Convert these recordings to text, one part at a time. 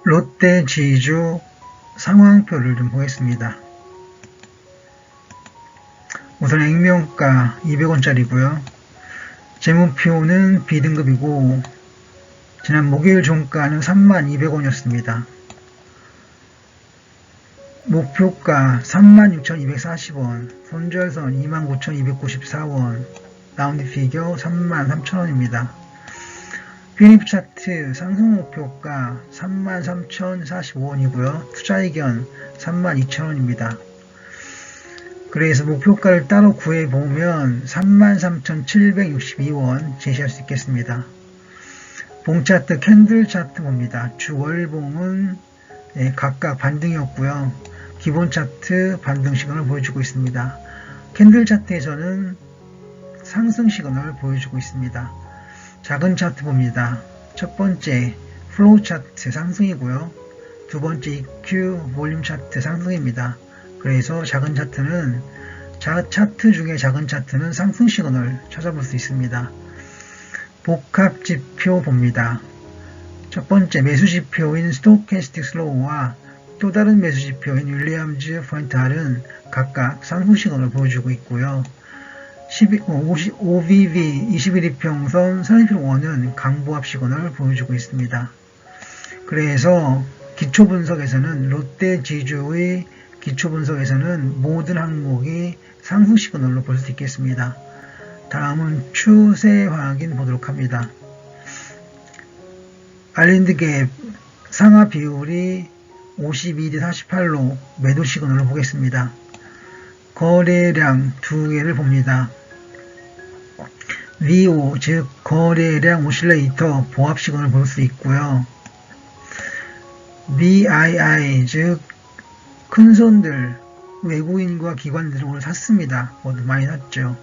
롯데 지주 상황표를 좀 보겠습니다. 우선 액면가 200원짜리고요. 재무표는 B등급이고 지난 목요일 종가는 32,200원이었습니다. 목표가 36,240원, 손절선 29,294원, 라운드 피겨 33,000원입니다. 필립 차트 상승 목표가 33,045원이고요. 투자의견 32,000원입니다. 그래서 목표가를 따로 구해보면 33,762원 제시할 수 있겠습니다. 봉차트 캔들 차트 봅니다. 주 월봉은 각각 반등이었고요. 기본 차트 반등 시그널을 보여주고 있습니다. 캔들 차트에서는 상승 시그널을 보여주고 있습니다. 작은 차트 봅니다. 첫 번째 플로우 차트 상승이고요. 두 번째 EQ 볼륨 차트 상승입니다. 그래서 작은 차트는 차트 중에 작은 차트는 상승 시그널 찾아볼 수 있습니다. 복합 지표 봅니다. 첫 번째 매수 지표인 스토캐스틱 슬로우와 또 다른 매수 지표인 윌리엄즈 포인트 R은 각각 상승 시그널을 보여주고 있고요. OVV 21이평선 30일원은 강보합 시그널을 보여주고 있습니다. 그래서 기초분석에서는 롯데 지주의 기초분석에서는 모든 항목이 상승 시그널로 볼 수 있겠습니다. 다음은 추세 확인 보도록 합니다. 알린드갭 상하 비율이 52대 48로 매도 시그널로 보겠습니다. 거래량 두 개를 봅니다. VO 즉 거래량 오실레이터 보합 시그널을 볼 수 있고요. VII 즉 큰손들 외국인과 기관들을 오늘 샀습니다. 모두 많이 샀죠.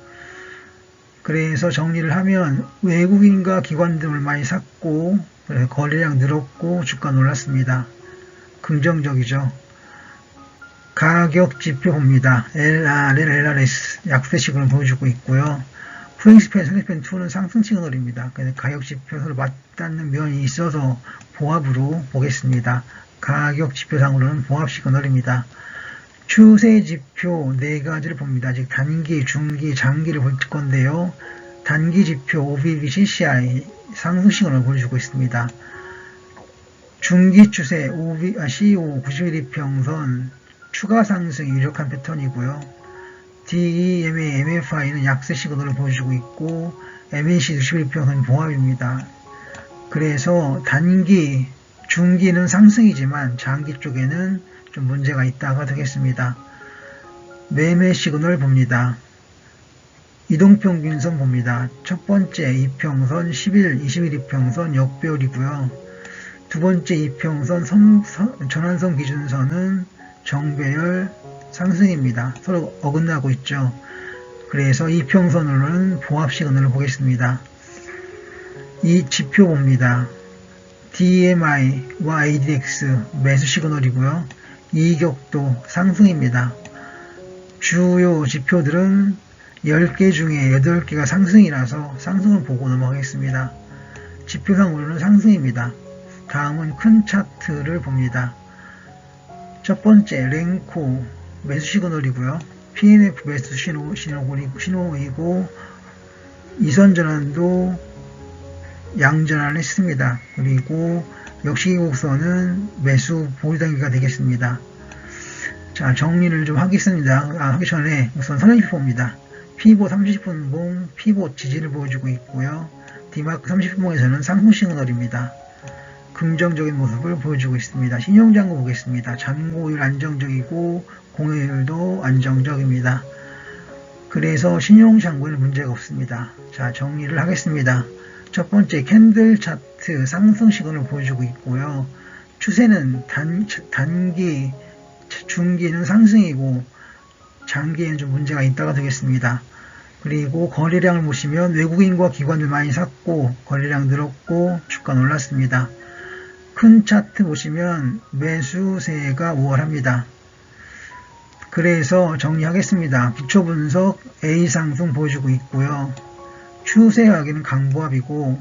그래서 정리를 하면 외국인과 기관들을 많이 샀고 그래서 거래량 늘었고 주가 놀랐습니다. 긍정적이죠. 가격 지표 봅니다. LRL, LRS 약세 시그널을 보여주고 있고요. 프랭스팬, 상승팬 2는 상승 시그널입니다. 그래서 가격 지표 서로 맞닿는 면이 있어서 보합으로 보겠습니다. 가격 지표상으로는 보합 시그널입니다. 추세 지표 4가지를 봅니다. 즉 단기, 중기, 장기를 볼 건데요. 단기 지표 OBV, CCI 상승 시그널을 보여주고 있습니다. 중기 추세 CO 91이평선 추가 상승이 유력한 패턴이고요. DEMA, MFI는 약세 시그널을 보여주고 있고 MAC 61평선 보합입니다. 그래서 단기, 중기는 상승이지만 장기 쪽에는 좀 문제가 있다가 되겠습니다. 매매 시그널 봅니다. 이동평균선 봅니다. 첫 번째 이평선 11, 21이평선 역배열이고요. 두 번째 이평선 전환선 기준선은 정배열 상승입니다. 서로 어긋나고 있죠. 그래서 이평선으로는 보합 시그널을 보겠습니다. 이 지표 봅니다. DMI와 ADX 매수 시그널이고요. 이격도 상승입니다. 주요 지표들은 10개 중에 8개가 상승이라서 상승을 보고 넘어가겠습니다. 지표상으로는 상승입니다. 다음은 큰 차트를 봅니다. 첫 번째 랭코 매수 시그널이고요. PNF 매수 신호이고 이선전환도 양전환을 했습니다. 그리고 역시기곡선은 매수 보유 단계가 되겠습니다. 자, 정리를 좀 하겠습니다. 하기 전에 우선 선행지표입니다. 피보 30분봉 피보 지지를 보여주고 있고요. 디마크 30분봉에서는 상승 시그널입니다. 긍정적인 모습을 보여주고 있습니다. 신용잔고 보겠습니다. 잔고율 안정적이고 공여율도 안정적입니다. 그래서 신용잔고에는 문제가 없습니다. 자, 정리를 하겠습니다. 첫 번째 캔들 차트 상승 시그널을 보여주고 있고요. 추세는 단기, 중기는 상승이고 장기에는 좀 문제가 있다가 되겠습니다. 그리고 거래량을 보시면 외국인과 기관들 많이 샀고 거래량 늘었고 주가 놀랐습니다. 큰 차트 보시면 매수세가 우월합니다. 그래서 정리하겠습니다. 기초분석 A 상승 보여주고 있고요. 추세 확인은 강보합이고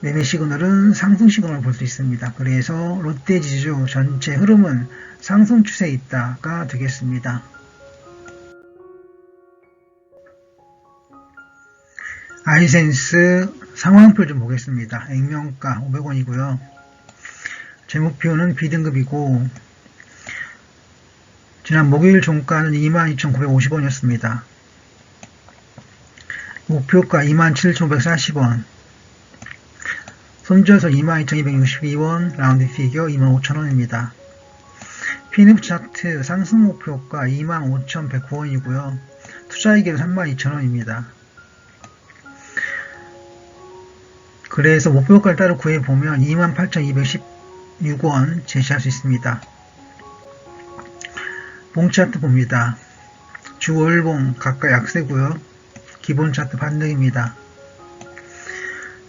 매매 시그널은 상승 시그널을 볼 수 있습니다. 그래서 롯데지주 전체 흐름은 상승 추세에 있다가 되겠습니다. 아이센스 상황표 좀 보겠습니다. 액면가 500원이고요. 제 목표는 B등급이고 지난 목요일 종가는 22,950원이었습니다. 목표가 27,540원, 손절서 22,262원, 라운드 피겨 25,000원입니다. PNF 차트 상승 목표가 25,109원이고요. 투자이익은 32,000원입니다. 그래서 목표가를 따로 구해보면 28,216원 제시할 수 있습니다. 봉 차트 봅니다. 주 월봉 각각 약세고요. 기본 차트 반등입니다.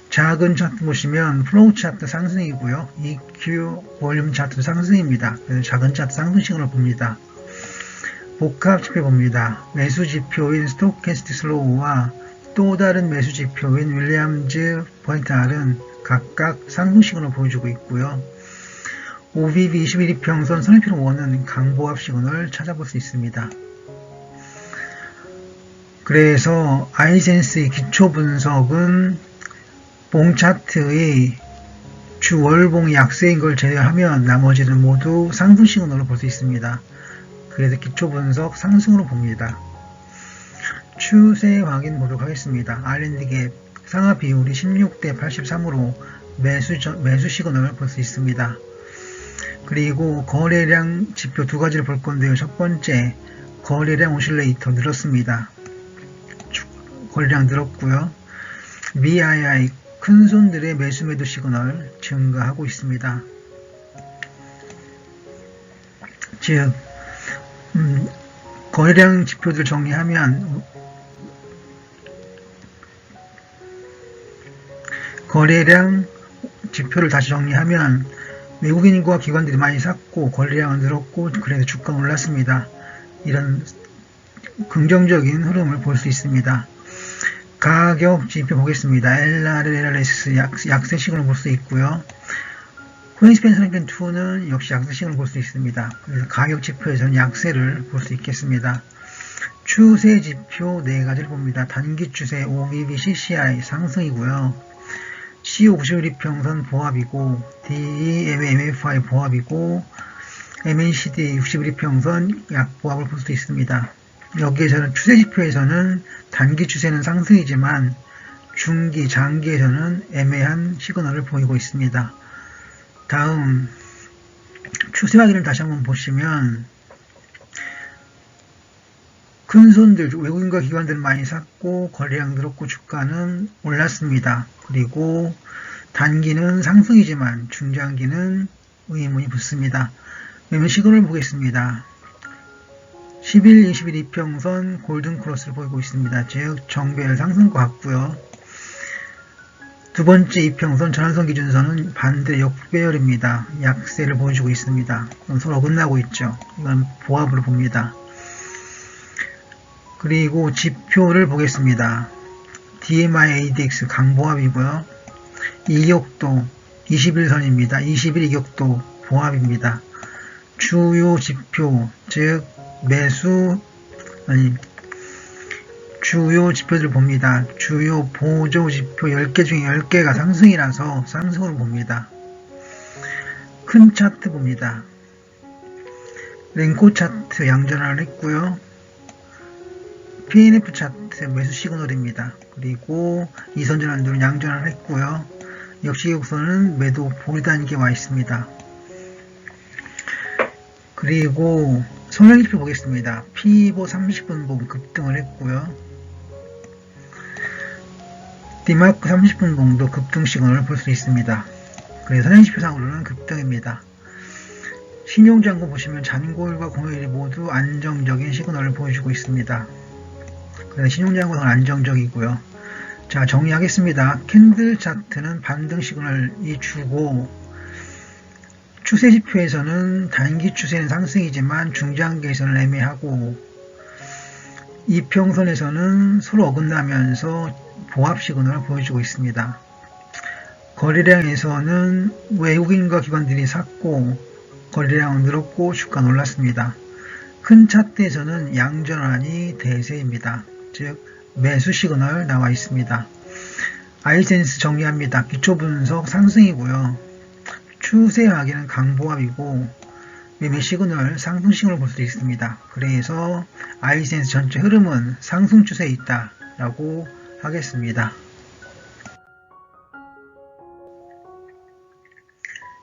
작은 차트 보시면 플로우 차트 상승이고요. EQ 볼륨 차트 상승입니다. 그래서 작은 차트 상승 시그널을 봅니다. 복합 지표 봅니다. 매수 지표인 스토캐스틱 슬로우와 또 다른 매수 지표인 윌리엄즈 포인트R은 각각 상승 시그널을 보여주고 있고요. OBB 21일평선 선행필 원은 강보합 시그널을 찾아볼 수 있습니다. 그래서 아이센스의 기초 분석은 봉 차트의 주 월봉이 약세인 걸 제외하면 나머지는 모두 상승 시그널을 볼 수 있습니다. 그래서 기초 분석 상승으로 봅니다. 추세 확인 보도록 하겠습니다. R&D갭 상하 비율이 16대 83으로 매수 시그널을 볼 수 있습니다. 그리고 거래량 지표 두 가지를 볼 건데요. 첫 번째, 거래량 오실레이터 늘었습니다. 거래량 늘었고요. BII 큰 손들의 매수 매도 시그널 증가하고 있습니다. 즉 거래량 지표들 정리하면 거래량 지표를 다시 정리하면 외국인과 기관들이 많이 샀고 거래량은 늘었고 그래서 주가가 올랐습니다. 이런 긍정적인 흐름을 볼 수 있습니다. 가격 지표 보겠습니다. LRL, LRS 약세 시그널을 볼 수 있고요. 코인스펜 선행편 2는 역시 약세 시그널을 볼 수 있습니다. 그래서 가격 지표에서는 약세를 볼 수 있겠습니다. 추세 지표 4가지를 봅니다. 단기 추세 OBB CCI 상승이고요. CO 91일평선 보합이고 DEMFI 보합이고 MACD 61일평선 약보합을 볼 수 있습니다. 여기에서는 추세 지표에서는 단기 추세는 상승이지만 중기, 장기에서는 애매한 시그널을 보이고 있습니다. 다음 추세 확인을 다시 한번 보시면 큰손들, 외국인과 기관들은 많이 샀고 거래량 늘었고 주가는 올랐습니다. 그리고 단기는 상승이지만 중장기는 의문이 붙습니다. 매매 시그널을 보겠습니다. 10일, 20일 이평선 골든 크로스를 보이고 있습니다. 즉 정배열 상승과 같고요. 두 번째 이평선 전환선 기준선은 반대 역배열입니다. 약세를 보여주고 있습니다. 서로 어긋나고 있죠. 이건 보합으로 봅니다. 그리고 지표를 보겠습니다. DMI ADX 강보합이고요. 이격도 21선입니다. 21 이격도 보합입니다. 주요 지표, 즉 주요 지표들을 봅니다. 주요 보조 지표 10개 중에 10개가 상승이라서 상승으로 봅니다. 큰 차트 봅니다. 랭코 차트 양전환을 했고요. PNF 차트 매수 시그널입니다. 그리고 이선전환들은 양전환을 했고요. 역시 이격선은 매도 보유 단계에 와 있습니다. 그리고 성향지표 보겠습니다. 피보 30분 봉 급등을 했고요. 디마크 30분 봉도 급등 시그널을 볼 수 있습니다. 그래서 성향지표상으로는 급등입니다. 신용장고 보시면 잔고일과 공휴일이 모두 안정적인 시그널을 보여주고 있습니다. 그래서 신용장고는 안정적이고요. 자, 정리하겠습니다. 캔들 차트는 반등 시그널이 주고 추세지표에서는 단기 추세는 상승이지만 중장기에서는 애매하고 이평선에서는 서로 어긋나면서 보합 시그널을 보여주고 있습니다. 거래량에서는 외국인과 기관들이 샀고 거래량은 늘었고 주가는 올랐습니다. 큰 차트에서는 양전환이 대세입니다. 즉 매수 시그널 나와 있습니다. 아이센스 정리합니다. 기초 분석 상승이고요. 추세 하기는 강보합이고 매매 시그널 상승 시그널을 볼 수 있습니다. 그래서 아이센스 전체 흐름은 상승 추세에 있다 라고 하겠습니다.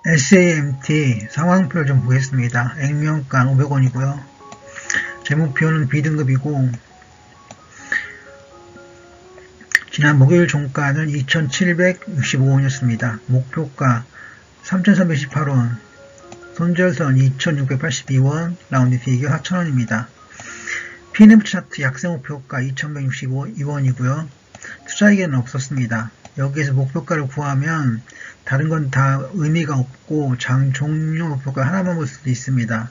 SAMT 상황표를 좀 보겠습니다. 액면가 500원이고요. 재무표는 B등급이고 지난 목요일 종가는 2,765원이었습니다. 목표가 3,318원, 손절선 2,682원, 라운드 피겨 4,000원입니다. P&F 차트 약세 목표가 2,162원이고요. 투자이견은 없었습니다. 여기에서 목표가를 구하면 다른 건 다 의미가 없고 장 종료 목표가 하나만 볼 수도 있습니다.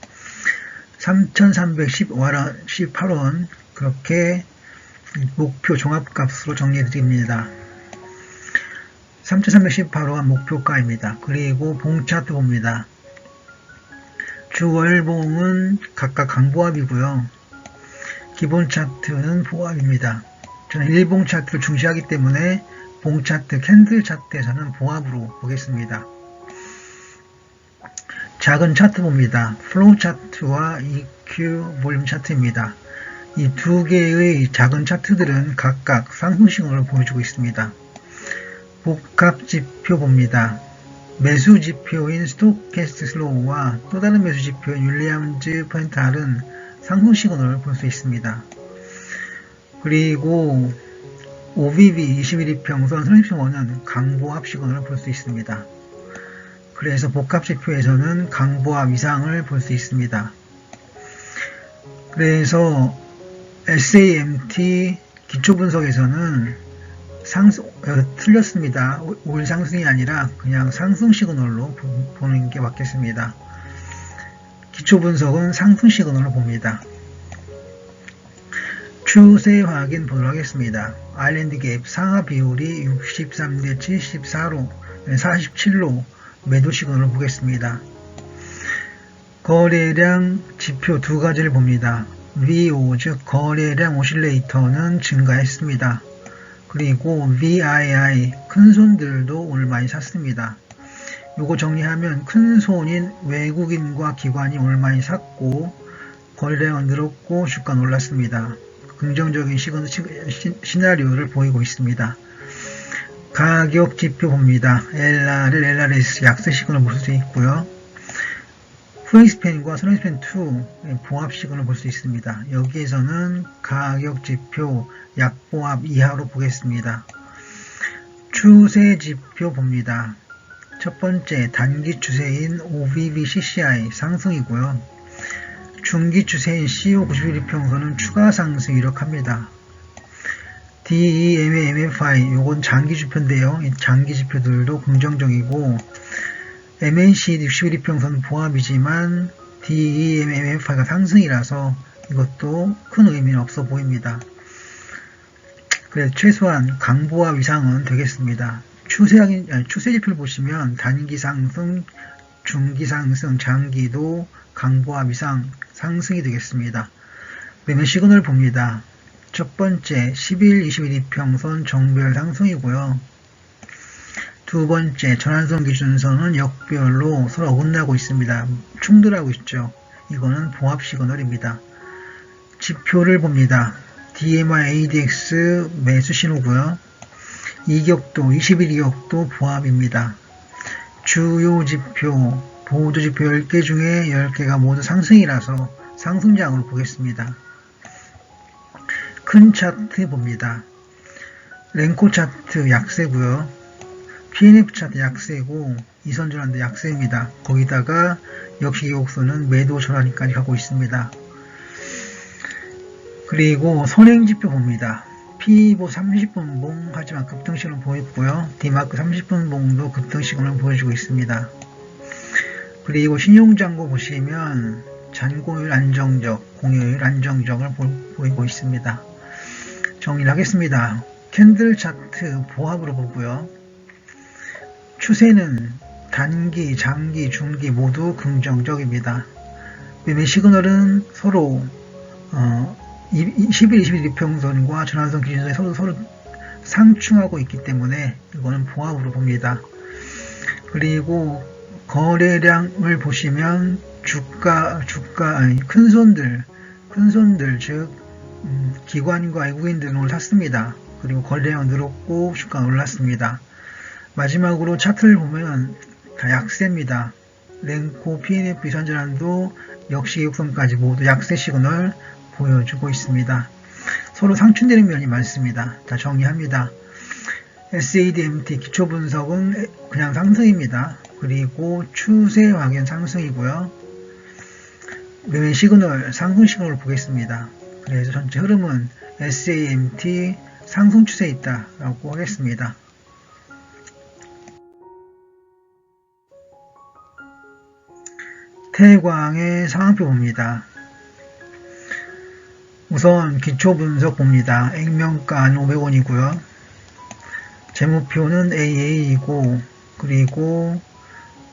3,318원 그렇게 목표 종합값으로 정리해 드립니다. 3,318원 목표가입니다. 그리고 봉 차트 봅니다. 주월봉은 각각 강보합이고요. 기본 차트는 보합입니다. 저는 일봉 차트를 중시하기 때문에 봉 차트, 캔들 차트에서는 보합으로 보겠습니다. 작은 차트 봅니다. 플로우 차트와 EQ 볼륨 차트입니다. 이 두 개의 작은 차트들은 각각 상승 신호를 보여주고 있습니다. 복합 지표 봅니다. 매수 지표인 스토캐스트 슬로우와 또 다른 매수 지표인 윌리엄즈 퍼센트알은 상승 시그널을 볼 수 있습니다. 그리고 OBB 21일평선 선행평원은 강보합 시그널을 볼 수 있습니다. 그래서 복합 지표에서는 강보합 이상을 볼 수 있습니다. 그래서 SAMT 기초 분석에서는 틀렸습니다. 올 상승이 아니라 그냥 상승 시그널로 보는 게 맞겠습니다. 기초 분석은 상승 시그널로 봅니다. 추세 확인 보도록 하겠습니다. 아일랜드 갭 상하 비율이 63대 74로 47로 매도 시그널을 보겠습니다. 거래량 지표 두 가지를 봅니다. VO 즉 거래량 오실레이터는 증가했습니다. 그리고 VII 큰손들도 오늘 많이 샀습니다. 요거 정리하면 큰손인 외국인과 기관이 오늘 많이 샀고 거래량은 늘었고 주가는 올랐습니다. 긍정적인 시나리오를 보이고 있습니다. 가격 지표 봅니다. LRL, LRS 약세 시그널을 볼 수 있고요. 후잉스팬과 선행스팬2 보합 시그널을 볼 수 있습니다. 여기에서는 가격 지표 약보합 이하로 보겠습니다. 추세 지표 봅니다. 첫 번째 단기 추세인 OBB CCI 상승이고요. 중기 추세인 CO91일평선은 추가 상승 이력합니다. DEMA-MFI 요건 장기 지표인데요. 이 장기 지표들도 긍정적이고 MACD 61일평선 보합이지만 DEMA-MFI가 상승이라서 이것도 큰 의미는 없어 보입니다. 그래서 최소한 강보합 이상은 되겠습니다. 추세 지표를 보시면 단기 상승, 중기 상승, 장기도 강보합 이상 상승이 되겠습니다. 매매 시그널 봅니다. 첫 번째 10일, 21일평선 정별 상승이고요. 두 번째 전환선 기준선은 역별로 서로 어긋나고 있습니다. 충돌하고 있죠. 이거는 보합 시그널입니다. 지표를 봅니다. DMI ADX 매수 신호고요. 이격도 20일 이격도 보합입니다. 주요 지표 보조 지표 10개 중에 10개가 모두 상승이라서 상승장으로 보겠습니다. 큰 차트 봅니다. 랭코 차트 약세고요. P&F 차트 약세고 이선전환도 약세입니다. 거기다가 역시 기록선은 매도 전환까지 가고 있습니다. 그리고 선행지표 봅니다. P2보 30분 봉 하지만 급등식을 보였고요. D마크 30분 봉도 급등식을 보여주고 있습니다. 그리고 신용잔고 보시면 잔고율 안정적, 공여율 안정적을 보이고 있습니다. 정리를 하겠습니다. 캔들 차트 보합으로 보고요. 추세는 단기, 장기, 중기 모두 긍정적입니다. 매매 시그널은 서로 10일, 21일 평선과 전환선 기준선이 서로 상충하고 있기 때문에 이거는 봉합으로 봅니다. 그리고 거래량을 보시면 큰 손들 즉 기관과 외국인들은 오늘 샀습니다. 그리고 거래량은 늘었고 주가는 올랐습니다. 마지막으로 차트를 보면 다 약세입니다. 랭코, PNF, 이선전환도 역시 역선까지 모두 약세 시그널 보여주고 있습니다. 서로 상충되는 면이 많습니다. 자, 정리합니다. SADMT 기초분석은 그냥 상승입니다. 그리고 추세 확인 상승이고요. 매매 시그널, 상승 시그널을 보겠습니다. 그래서 전체 흐름은 SAMT 상승 추세에 있다라고 하겠습니다. 태광의 상황표 봅니다. 우선 기초 분석 봅니다. 액면가는 500원이고요. 재무표는 AA이고 그리고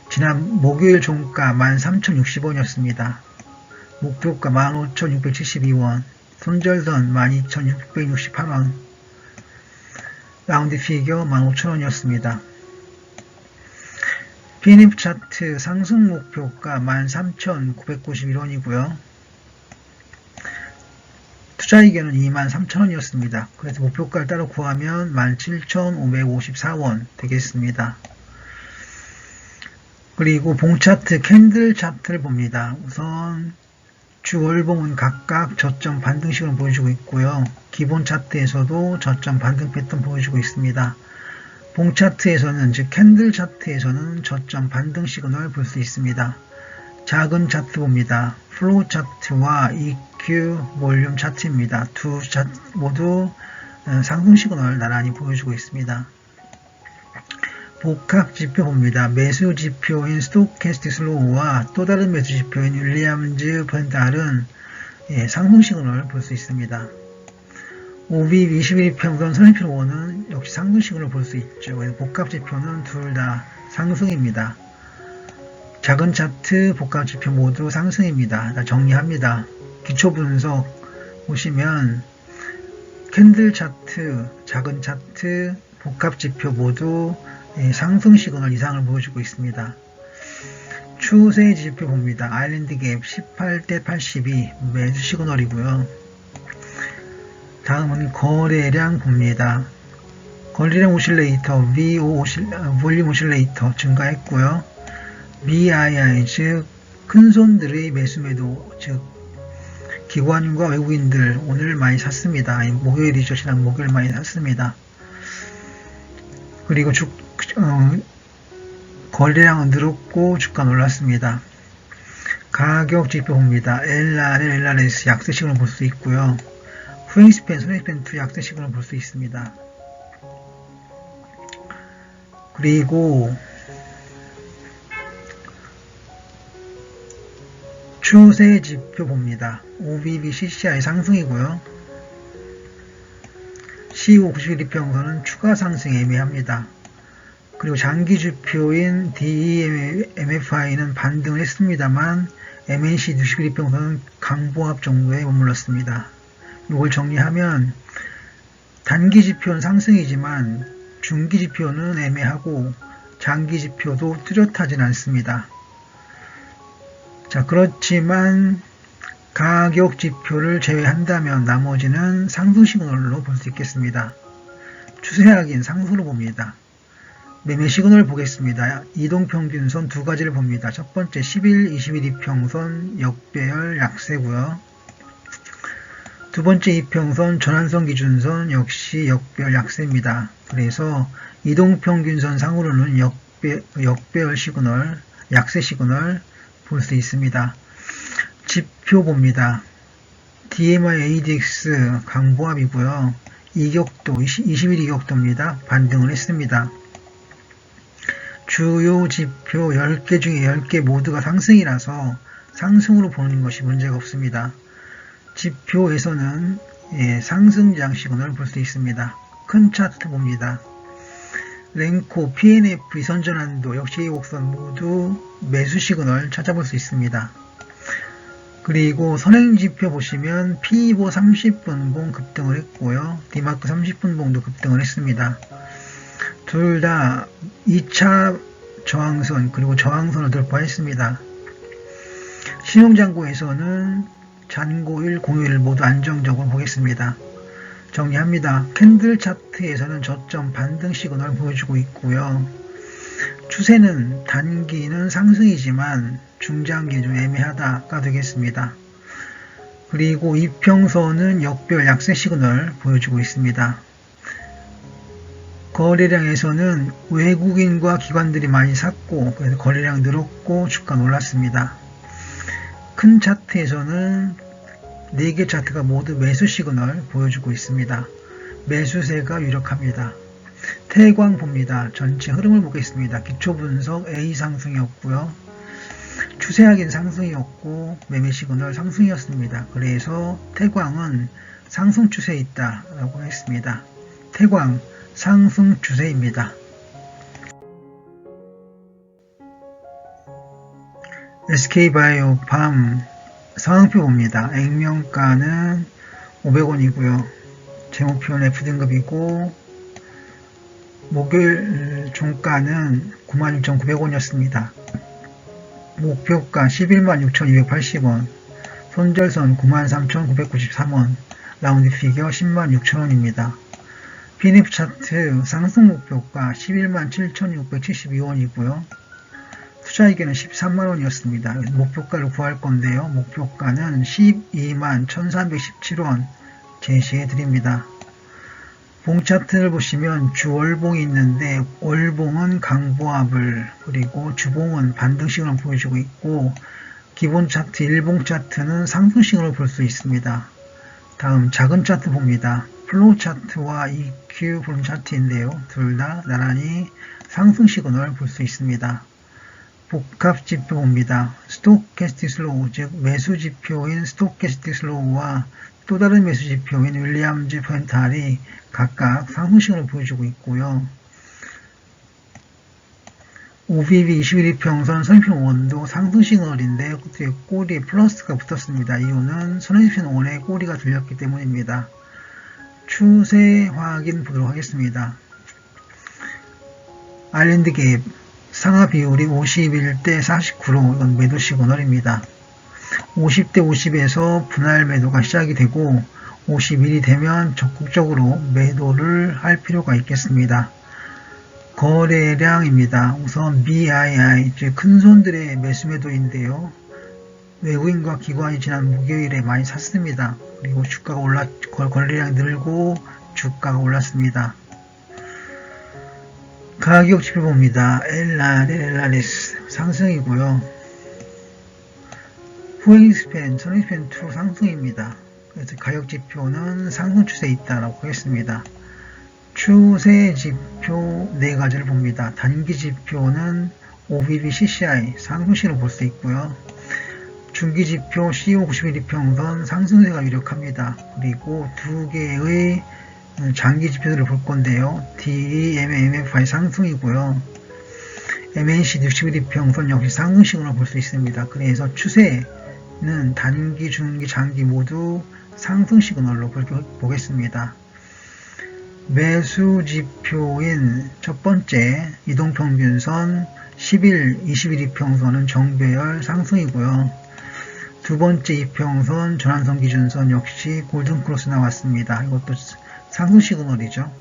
지난 목요일 종가 13,060원이었습니다. 목표가 15,672원, 손절선 12,668원, 라운드 피겨 15,000원이었습니다. PNF 차트 상승 목표가 13,991원이고요. 투자 이견은 23,000원이었습니다. 그래서 목표가를 따로 구하면 17,554원 되겠습니다. 그리고 봉차트, 캔들 차트를 봅니다. 우선 주월봉은 각각 저점 반등 시그널을 보여주고 있고요. 기본 차트에서도 저점 반등 패턴 보여주고 있습니다. 봉차트에서는 즉 캔들 차트에서는 저점 반등 시그널 볼 수 있습니다. 작은 차트 봅니다. 플로우 차트와 EQ 볼륨 차트입니다. 두 차트 모두 상승 시그널 나란히 보여주고 있습니다. 복합 지표 봅니다. 매수 지표인 스토캐스틱 슬로우와 또 다른 매수 지표인 윌리엄즈 펀달은 상승 시그널을 볼 수 있습니다. OB 21일 평선 선행표 원은 역시 상승 시그널을 볼 수 있죠. 복합 지표는 둘 다 상승입니다. 작은 차트, 복합 지표 모두 상승입니다. 정리합니다. 기초 분석 보시면 캔들 차트, 작은 차트, 복합 지표 모두 상승 시그널 이상을 보여주고 있습니다. 추세 지표 봅니다. 아일랜드 갭 18대 82 매수 시그널이고요. 다음은 거래량 봅니다. 거래량 오실레이터 VO 볼륨 오실레이터 증가했고요. BII 즉 큰손들의 매수매도 즉 기관과 외국인들 오늘 많이 샀습니다. 목요일이죠. 지난 목요일 많이 샀습니다. 그리고 거래량은 늘었고 주가는 올랐습니다. 가격 지표 봅니다. LRL, LRS 약세 시그널 볼 수 있고요. 후행스팬, 손익스팬 2 약세 시그널 볼 수 있습니다. 그리고 추세 지표 봅니다. OBB CCI 상승이고요. CO 91일평선은 추가 상승 애매합니다. 그리고 장기 지표인 DEMFI는 반등을 했습니다만 MNC 61일평선은 강보합 정도에 머물렀습니다. 이걸 정리하면 단기 지표는 상승이지만 중기 지표는 애매하고 장기 지표도 뚜렷하진 않습니다. 자, 그렇지만 가격 지표를 제외한다면 나머지는 상승 시그널로 볼 수 있겠습니다. 추세하기는 상승으로 봅니다. 매매 시그널 보겠습니다. 이동평균선 두 가지를 봅니다. 첫 번째 10일, 20일 이평선 역배열 약세고요. 두 번째 이평선 전환선 기준선 역시 역배열 약세입니다. 그래서 이동평균선 상으로는 역배열 시그널, 약세 시그널 볼 수 있습니다. 지표 봅니다. DMI ADX 강보합이고요. 이격도 20일 이격도입니다. 반등을 했습니다. 주요 지표 10개 중에 10개 모두가 상승이라서 상승으로 보는 것이 문제가 없습니다. 지표에서는 상승장 시그널을 볼 수 있습니다. 큰 차트 봅니다. 랭코, PNF, 이선전환도, 역시 곡선 모두 매수 시그널 찾아볼 수 있습니다. 그리고 선행지표 보시면 P2보 30분봉 급등을 했고요. 디마크 30분봉도 급등을 했습니다. 둘 다 2차 저항선 그리고 저항선을 돌파했습니다. 신용잔고에서는 잔고일, 공휴일 모두 안정적으로 보겠습니다. 정리합니다. 캔들 차트에서는 저점 반등 시그널 보여주고 있고요. 추세는 단기는 상승이지만 중장기 좀 애매하다가 되겠습니다. 그리고 이평선은 역별 약세 시그널 보여주고 있습니다. 거래량에서는 외국인과 기관들이 많이 샀고 그래서 거래량 늘었고 주가 놀랐습니다. 큰 차트에서는 4개 차트가 모두 매수 시그널 보여주고 있습니다. 매수세가 유력합니다. 태광 봅니다. 전체 흐름을 보겠습니다. 기초분석 A 상승이었고요. 추세하긴 상승이었고 매매 시그널 상승이었습니다. 그래서 태광은 상승 추세에 있다라고 했습니다. 태광 상승 추세입니다. SK바이오 밤 상황표 봅니다. 액면가는 500원이고요. 제목표는 F등급이고 목요일 종가는 96,900원이었습니다. 목표가 116,280원, 손절선 93,993원, 라운드 피겨 106,000원입니다. PNF 차트 상승 목표가 117,672원이고요. 투자이견은 13만원이었습니다. 목표가를 구할 건데요. 목표가는 121,317원 제시해 드립니다. 봉 차트를 보시면 주월봉이 있는데 월봉은 강보합을 그리고 주봉은 반등 시그널을 보여주고 있고 기본 차트 일봉 차트는 상승 시그널을 볼 수 있습니다. 다음 작은 차트 봅니다. 플로우 차트와 EQ 볼륨 차트인데요. 둘 다 나란히 상승 시그널을 볼 수 있습니다. 복합 지표 봅니다. 스토캐스틱 슬로우, 즉 매수 지표인 스토캐스틱 슬로우와 또 다른 매수 지표인 윌리엄즈 퍼센탈이 각각 상승 시그널을 보여주고 있고요. OBB 21일평선 선입편 원도 상승 시그널인데 그때 꼬리에 플러스가 붙었습니다. 이유는 선입편 원에 꼬리가 들렸기 때문입니다. 추세 확인 보도록 하겠습니다. 아일랜드 갭 상하 비율이 51대 49로 이건 매도 시그널입니다. 50대 50에서 분할 매도가 시작이 되고 51이 되면 적극적으로 매도를 할 필요가 있겠습니다. 거래량입니다. 우선 BII, 즉 큰손들의 매수 매도인데요. 외국인과 기관이 지난 목요일에 많이 샀습니다. 그리고 주가가 거래량이 늘고 주가가 올랐습니다. 가격 지표 봅니다. LRS 상승이고요. 후행스팬, 선행스팬 2 상승입니다. 그래서 가격 지표는 상승 추세에 있다라고 하겠습니다. 추세 지표 4가지를 봅니다. 단기 지표는 OBB CCI 상승시로 볼 수 있고요. 중기 지표 CO 91이평선 상승세가 유력합니다. 그리고 2개의 장기 지표들을 볼 건데요. DEMMFI 상승이고요. MNC 61이평선 역시 상승 시그널을 볼 수 있습니다. 그래서 추세는 단기, 중기, 장기 모두 상승 시그널로 보겠습니다. 매수 지표인 첫 번째 이동평균선 10일, 21이평선은 정배열 상승이고요. 두 번째 이평선 전환선 기준선 역시 골든크로스 나왔습니다. 이것도 상승 시그널이죠.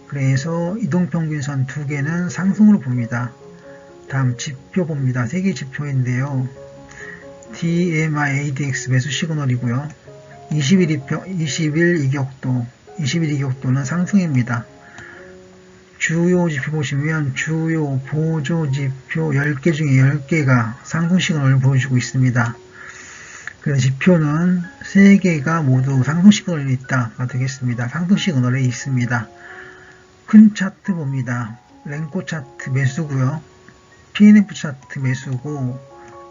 그래서 이동평균선 2개는 상승으로 봅니다. 다음 지표 봅니다. 3개 지표인데요. DMI ADX 매수 시그널이고요. 21 이격도는 상승입니다. 주요 지표 보시면 주요 보조 지표 10개 중에 10개가 상승 시그널을 보여주고 있습니다. 그래서 지표는 3개가 모두 상승 시그널이 있다가 되겠습니다. 상승 시그널에 있습니다. 큰 차트 봅니다. 랭코 차트 매수고요. PNF 차트 매수고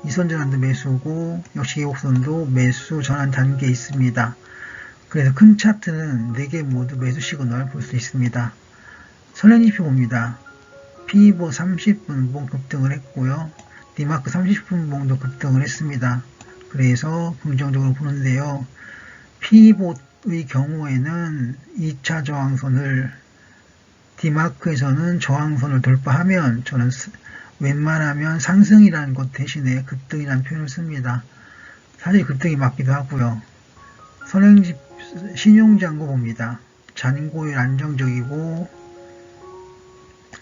이선전환도 매수고 역시 기곡선도 매수 전환 단계에 있습니다. 그래서 큰 차트는 4개 모두 매수 시그널 볼 수 있습니다. 선행지표 봅니다. 피보 30분봉 급등을 했고요. 디마크 30분봉도 급등을 했습니다. 그래서 긍정적으로 보는데요. 피보의 경우에는 2차 저항선을 디마크에서는 저항선을 돌파하면 저는 웬만하면 상승이라는 것 대신에 급등이라는 표현을 씁니다. 사실 급등이 맞기도 하고요. 선행집 신용장고 봅니다. 잔고율 안정적이고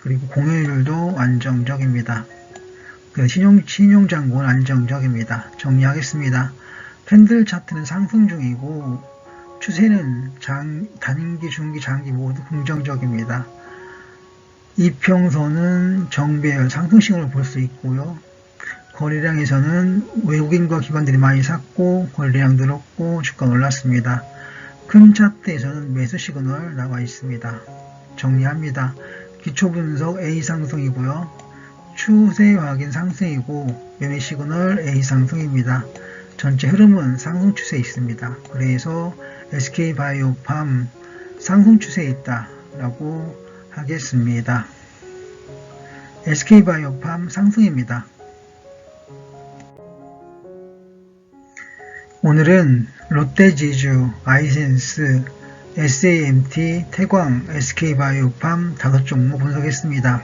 그리고 공여율도 안정적입니다. 신용장고는 안정적입니다. 정리하겠습니다. 캔들 차트는 상승 중이고 추세는 단기, 중기, 장기 모두 긍정적입니다. 이평선은 정배열 상승 신호를 볼 수 있고요. 거래량에서는 외국인과 기관들이 많이 샀고 거래량 늘었고 주가가 올랐습니다. 큰 차트에서는 매수 시그널 나와 있습니다. 정리합니다. 기초분석 A 상승이고요. 추세 확인 상승이고 매매 시그널 A 상승입니다. 전체 흐름은 상승 추세에 있습니다. 그래서 SK바이오팜 상승 추세에 있다라고 하겠습니다. SK바이오팜 상승입니다. 오늘은 롯데지주, 아이센스, SAMT, 태광, SK바이오팜 5종목 분석했습니다.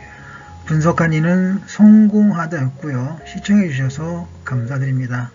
분석 강의는 성공하다였고요. 시청해주셔서 감사드립니다.